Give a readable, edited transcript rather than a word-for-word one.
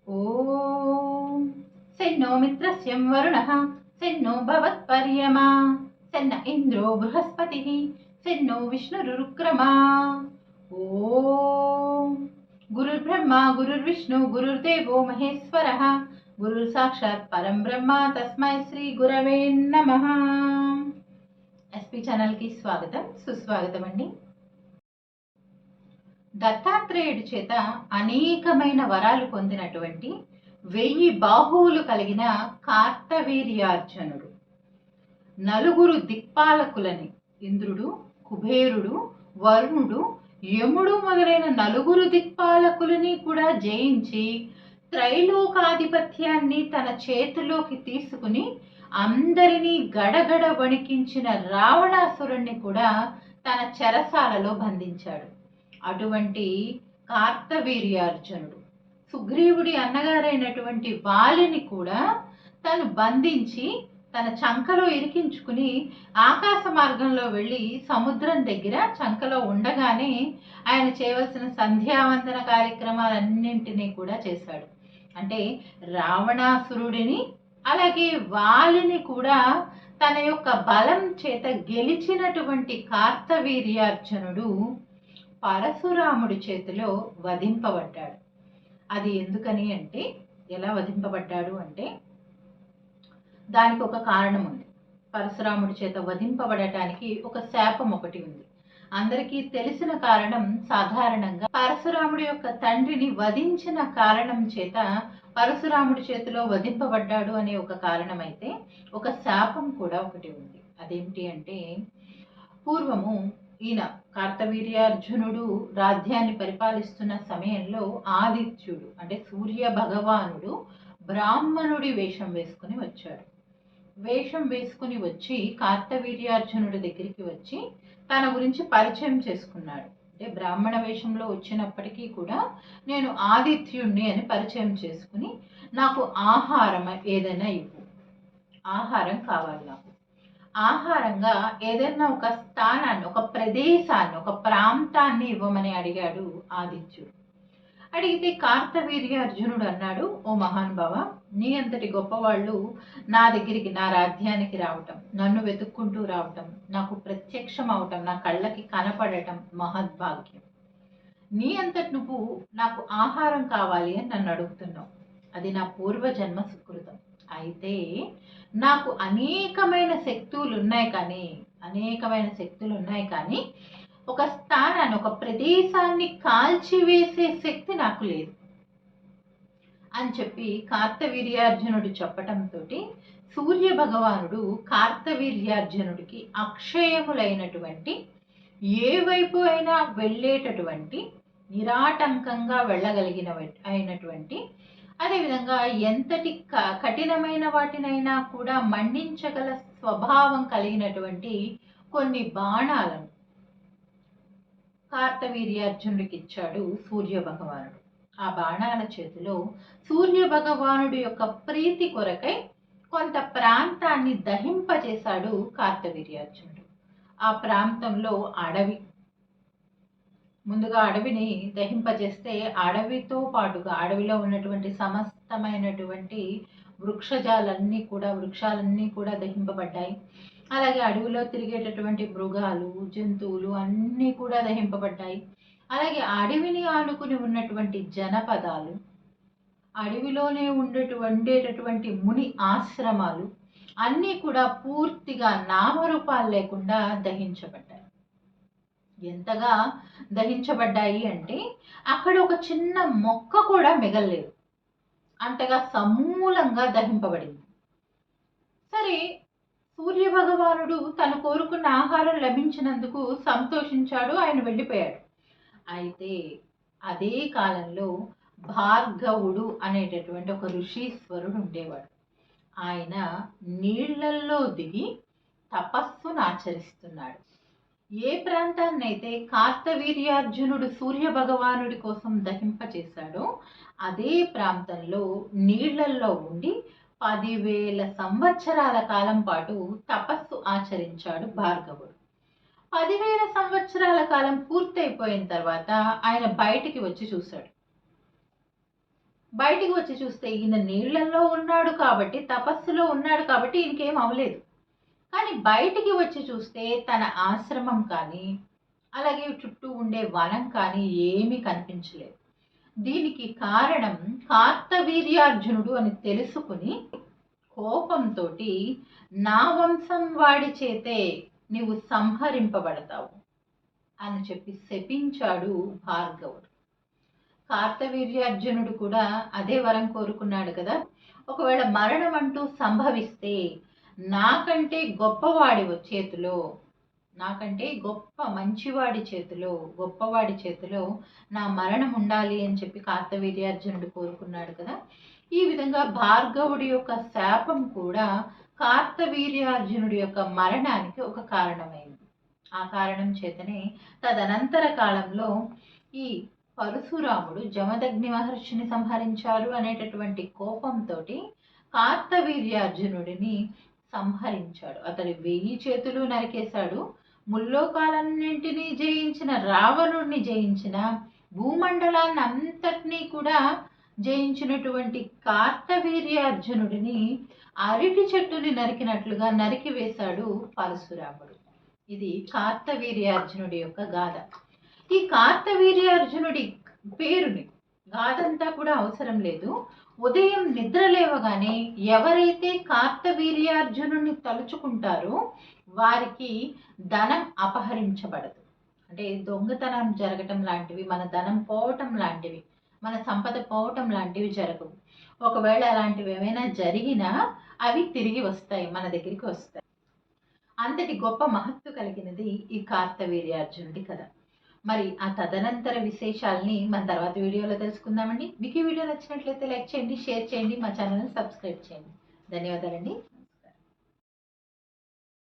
ఓం సెన్నో మిత్రస్యం వరుణః సెన్నో భవత్పర్యమా సెన్న ఇంద్రో బృహస్పతిః సెన్నో విష్ణురుక్రమా. ఓం గురుర్బ్రహ్మ గురుర్విష్ణు గురుర్దేవో మహేశ్వరః గురు సాక్షాత్ పరం బ్రహ్మ తస్మై శ్రీ గురవే నమః. ఎస్పీ ఛానల్కి స్వాగతం సుస్వాగతం అండి. దత్తాత్రేయుడి చేత అనేకమైన వరాలు పొందినటువంటి 1000 బాహువులు కలిగిన కార్తవీర్యార్జునుడు నలుగురు దిక్పాలకులని ఇంద్రుడు, కుబేరుడు, వరుణుడు, యముడు మొదలైన నలుగురు దిక్పాలకులని కూడా జయించి త్రైలోకాధిపత్యాన్ని తన చేతిలోకి తీసుకుని అందరినీ గడగడ వణికించిన రావణాసురుణ్ణి కూడా తన చెరసాలలో బంధించాడు. అటువంటి కార్తవీర్యార్జునుడు సుగ్రీవుడి అన్నగారైనటువంటి వాలిని కూడా తను బంధించి తన చంకలో ఇరికించుకుని ఆకాశ మార్గంలో వెళ్ళి సముద్రం దగ్గర చంకలో ఉండగానే ఆయన చేయవలసిన సంధ్యావందన కార్యక్రమాలన్నింటినీ కూడా చేశాడు. అంటే రావణాసురుడిని అలాగే వాలిని కూడా తన యొక్క బలం చేత గెలిచినటువంటి కార్తవీర్యార్జునుడు పరశురాముడి చేతిలో వధింపబడ్డాడు. అది ఎందుకని అంటే, ఎలా వధింపబడ్డాడు అంటే దానికి ఒక కారణం ఉంది. పరశురాముడి చేత వధింపబడటానికి ఒక శాపం ఒకటి ఉంది. అందరికీ తెలిసిన కారణం, సాధారణంగా పరశురాముడి యొక్క తండ్రిని వధించిన కారణం చేత పరశురాముడి చేతిలో వధింపబడ్డాడు అనే ఒక కారణం అయితే, ఒక శాపం కూడా ఒకటి ఉంది. అదేమిటి అంటే, పూర్వము ఈయన కార్తవీర్యార్జునుడు రాజ్యాన్ని పరిపాలిస్తున్న సమయంలో ఆదిత్యుడు అంటే సూర్య భగవానుడు బ్రాహ్మణుడి వేషం వేసుకుని వచ్చాడు. వేషం వేసుకుని వచ్చి కార్తవీర్యార్జునుడి దగ్గరికి వచ్చి తన గురించి పరిచయం చేసుకున్నాడు. అంటే బ్రాహ్మణ వేషంలో వచ్చినప్పటికీ కూడా నేను ఆదిత్యుణ్ణి అని పరిచయం చేసుకుని, నాకు ఆహారం ఏదైనా ఇవ్వు, ఆహారం కావాలి, నాకు ఆహారంగా ఏదైనా ఒక స్థానాన్ని, ఒక ప్రదేశాన్ని, ఒక ప్రాంతాన్ని ఇవ్వమని అడిగాడు ఆదిత్యుడు. అడిగితే కార్తవీర్యార్జునుడు అన్నాడు, ఓ మహానుభావ, నీ అంతటి గొప్పవాళ్ళు నా దగ్గరికి, నా రాజ్యానికి రావటం, నన్ను వెతుక్కుంటూ రావటం, నాకు ప్రత్యక్షం అవటం, నా కళ్ళకి కనపడటం మహద్భాగ్యం. నీ అంతటి నువ్వు నాకు ఆహారం కావాలి అని నన్ను అడుగుతున్నావు. అది నా పూర్వజన్మ సుకృతం. అయితే నాకు అనేకమైన శక్తులు ఉన్నాయి కానీ ఒక స్థానాన్ని, ఒక ప్రదేశాన్ని కాల్చివేసే శక్తి నాకు లేదు అని చెప్పి కార్తవీర్యార్జునుడు చెప్పటంతో సూర్య భగవానుడు కార్తవీర్యార్జునుడికి అక్షయములైనటువంటి, ఏ వైపు అయినా వెళ్ళేటటువంటి, నిరాటంకంగా అయినటువంటి, అదేవిధంగా ఎంతటి కఠినమైన వాటినైనా కూడా మండించగల స్వభావం కలిగినటువంటి కొన్ని బాణాలను కార్తవీర్యార్జునుడికి ఇచ్చాడు సూర్య భగవానుడు. ఆ బాణాల చేతిలో సూర్య భగవానుడి యొక్క ప్రీతి కొరకై కొంత ప్రాంతాన్ని దహింపజేశాడు కార్తవీర్యార్జునుడు. ఆ ప్రాంతంలో అడవి, ముందుగా అడవిని దహింపజేస్తే అడవితో పాటుగా అడవిలో ఉన్నటువంటి సమస్తమైనటువంటి వృక్షాలన్నీ కూడా దహింపబడ్డాయి. అలాగే అడవిలో తిరిగేటటువంటి మృగాలు, జంతువులు అన్నీ కూడా దహింపబడ్డాయి. అలాగే అడవిని ఆనుకుని ఉన్నటువంటి జనపదాలు, అడవిలోనే ఉండేటటువంటి ముని ఆశ్రమాలు అన్నీ కూడా పూర్తిగా నామరూపాలు లేకుండా దహించబడ్డాయి. ఎంతగా దహించబడ్డాయి అంటే అక్కడ ఒక చిన్న మొక్క కూడా మిగలలేదు, అంతగా సమూలంగా దహింపబడింది. సరే, సూర్య భగవానుడు తను కోరుకున్న ఆహారం లభించినందుకు సంతోషించాడు, ఆయన వెళ్ళిపోయాడు. అయితే అదే కాలంలో భార్గవుడు అనేటటువంటి ఒక ఋషీశ్వరుడు ఉండేవాడు. ఆయన నీళ్లల్లో దిగి తపస్సును ఆచరిస్తున్నాడు. ఏ ప్రాంతాన్నైతే కార్తవీర్యార్జునుడు సూర్య భగవానుడి కోసం దహింపచేశాడో అదే ప్రాంతంలో నీళ్లల్లో ఉండి 10,000 సంవత్సరాల కాలం పాటు తపస్సు ఆచరించాడు భార్గవుడు. 10,000 సంవత్సరాల కాలం పూర్తయిపోయిన తర్వాత ఆయన బయటికి వచ్చి చూశాడు. బయటికి వచ్చి చూస్తే ఈయన నీళ్ళల్లో ఉన్నాడు కాబట్టి, తపస్సులో ఉన్నాడు కాబట్టి ఈయనకేం అవ్వలేదు. కానీ బయటికి వచ్చి చూస్తే తన ఆశ్రమం కానీ, అలాగే చుట్టూ ఉండే వనం కానీ ఏమీ కనిపించలేదు. దీనికి కారణం కార్తవీర్యార్జునుడు అని తెలుసుకుని కోపంతోటి నా వంశం వాడి చేతే నీవు సంహరింపబడతావు అని చెప్పి శపించాడు భార్గవుడు. కార్తవీర్యార్జునుడు కూడా అదే వరం కోరుకున్నాడు కదా. ఒకవేళ మరణం అంటూ సంభవిస్తే నాకంటే గొప్పవాడి చేతిలో, నాకంటే గొప్పవాడి చేతిలో నా మరణం ఉండాలి అని చెప్పి కార్తవీర్యార్జునుడు కోరుకున్నాడు కదా. ఈ విధంగా భార్గవుడి యొక్క శాపం కూడా కార్తవీర్యార్జునుడి యొక్క మరణానికి ఒక కారణమైంది. ఆ కారణం చేతనే తదనంతర కాలంలో ఈ పరశురాముడు జమదగ్ని మహర్షిని సంహరించారు అనేటటువంటి కోపంతో కార్తవీర్యార్జునుడిని సంహరించాడు. అతడి 1000 చేతులు నరికేశాడు. ముల్లోకాలన్నింటినీ జయించిన రావణుడిని జయించిన, భూమండలాన్ని అంతటినీ కూడా జయించినటువంటి కార్తవీర్యార్జునుడిని అరటి చెట్టుని నరికినట్లుగా నరికివేశాడు పరశురాముడు. ఇది కార్తవీర్యార్జునుడి యొక్క గాథ. ఈ కార్తవీర్యార్జునుడి పేరుని గాథంతా కూడా అవసరం లేదు. ఉదయం నిద్ర లేవగానే ఎవరైతే కార్తవీర్యార్జునుడిని తలుచుకుంటారో వారికి ధనం అపహరించబడదు. అంటే దొంగతనం జరగటం లాంటివి, మన ధనం పోవటం లాంటివి, మన సంపద పోవటం లాంటివి జరగవు. ఒకవేళ అలాంటివి ఏమైనా జరిగినా అవి తిరిగి వస్తాయి, మన దగ్గరికి వస్తాయి. అంతటి గొప్ప మహత్తు కలిగినది ఈ కార్తవీర్యార్జునుడి కథ. మరి ఆ తదనంతర విశేషాలని మన తర్వాత వీడియోలో తెలుసుకుందామండి. మీకు ఈ వీడియో నచ్చినట్లయితే లైక్ చేయండి, షేర్ చేయండి, మా ఛానల్ని సబ్స్క్రైబ్ చేయండి. ధన్యవాదాలండి.